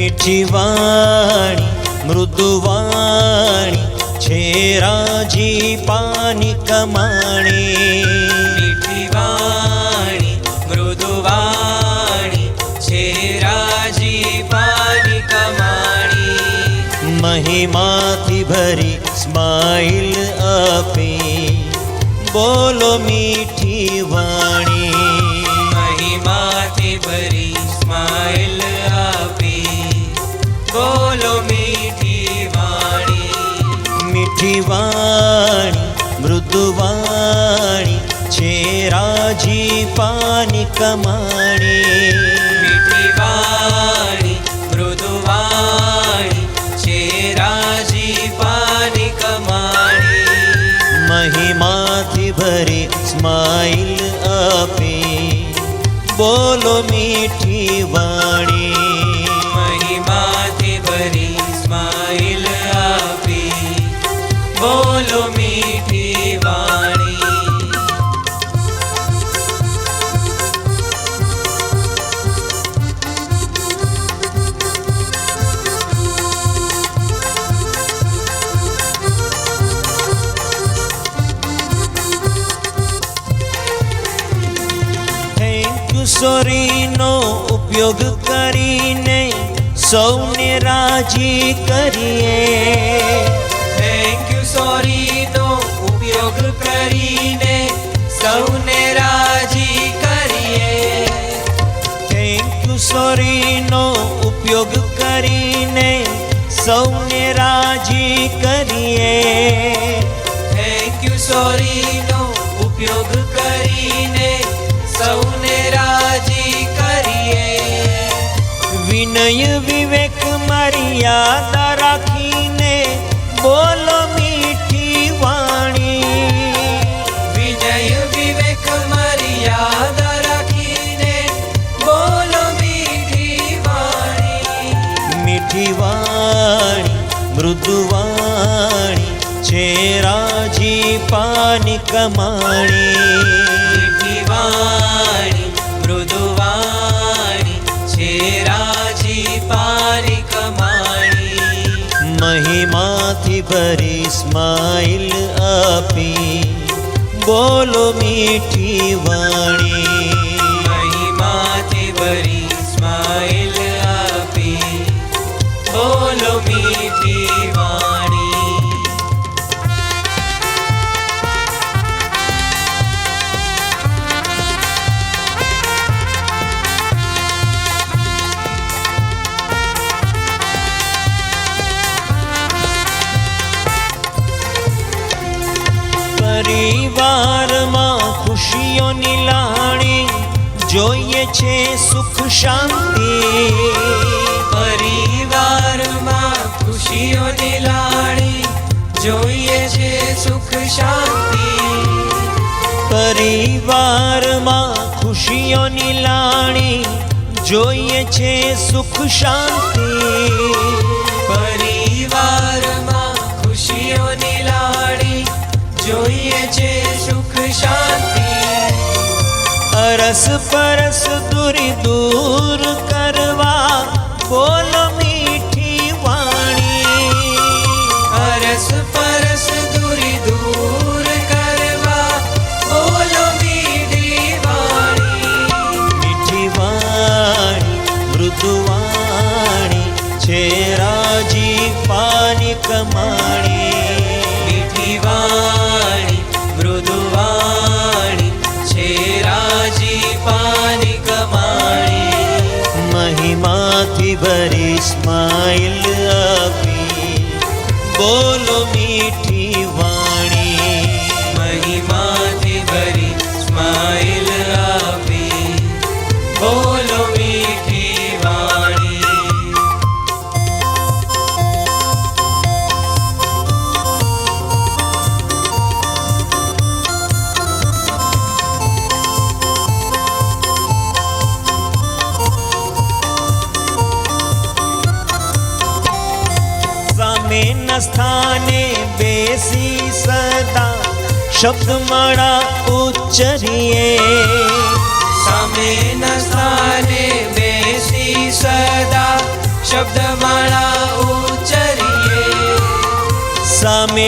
મીઠી વાણી મૃદુવાણી છે રાજી પાની કમાણી. મીઠી વાણી મૃદુવાણી છે રાજી પાની કમાણી. મહિમાથી ભરી સ્માઈલ આપી બોલો મીઠી વાણી. મહિમાથી ભરી સ્માઈલ આપી બોલો મીઠી વાણી. મીઠી વાણી મૃદુવાણી છે રાજી પાની કમાણી. મીઠી વાણી મૃદુવાણી છે રાજી પાની કમાણી. મહિમાથી ભરી સ્માઈલ આપી બોલો મીઠી વાણી. મહિમાથી ભરી સ્માઈલ આપી બોલો મીઠી વાણી. સોરીનો ઉપયોગ કરીને સૌને રાજી કરીએ. થેન્ક યુ સોરીનો ઉપયોગ કરીને સૌને રાજી કરીએ. થેન્ક યુ સોરીનો ઉપયોગ કરીને સૌને રાજી કરીએ. થેન્ક યુ સોરીનો ઉપયોગ કરીને સૌને રાજી કરીએ. વિનય વિવેક મર્યાદા રાખીને બોલો મીઠી વાણી. વિનય વિવેક મર્યાદા રાખીને બોલો મીઠી વાણી. મીઠી વાણી મૃદુવાણી છે રાજી પાની કમાણી. મીઠી વાણી મૃદુવાણી છે રાજી પાની કમાણી. મહિમાથી ભરી સ્માઈલ આપી બોલો મીઠી વાણી. મહિમાથી ભરી સ્માઈલ આપી બોલો મીઠી વાણી. પરિવારમાં ખુશીઓની લાણી જોઈએ છે સુખ શાંતિ. પરિવારમાં ખુશીઓની લાણી જોઈએ છે સુખ શાંતિ. પરિવારમાં ખુશીઓની લાણી જોઈએ છે સુખ શાંતિ. પરિવારમાં ખુશીઓની લાણી જોઈએ છે સુખ શાંતિ. અરસ પરસ દૂરી દૂર કરવા બોલો મીઠી વાણી. અરસ પરસ દૂરી દૂર કરવા બોલો મીઠી વાણી. મીઠી વાણી મૃદુવાણી છે રાજી પાની કમાણી. મીઠી વાણી મૃદુવાણી છે રાજી પાની કમાણી. મહિમાથી ભરી સ્માઈલ આપી બોલો મીઠી વાણી. મહિમાથી ભરી સ્માઈલ આપી બોલો મીઠી વાણી. સામેના સ્થાને બેસી સદા શબ્દમાળા ઉચ્ચરીએ. સામેના સ્થાને બેસી સદા શબ્દમાળા ઉચ્ચરીએ સામે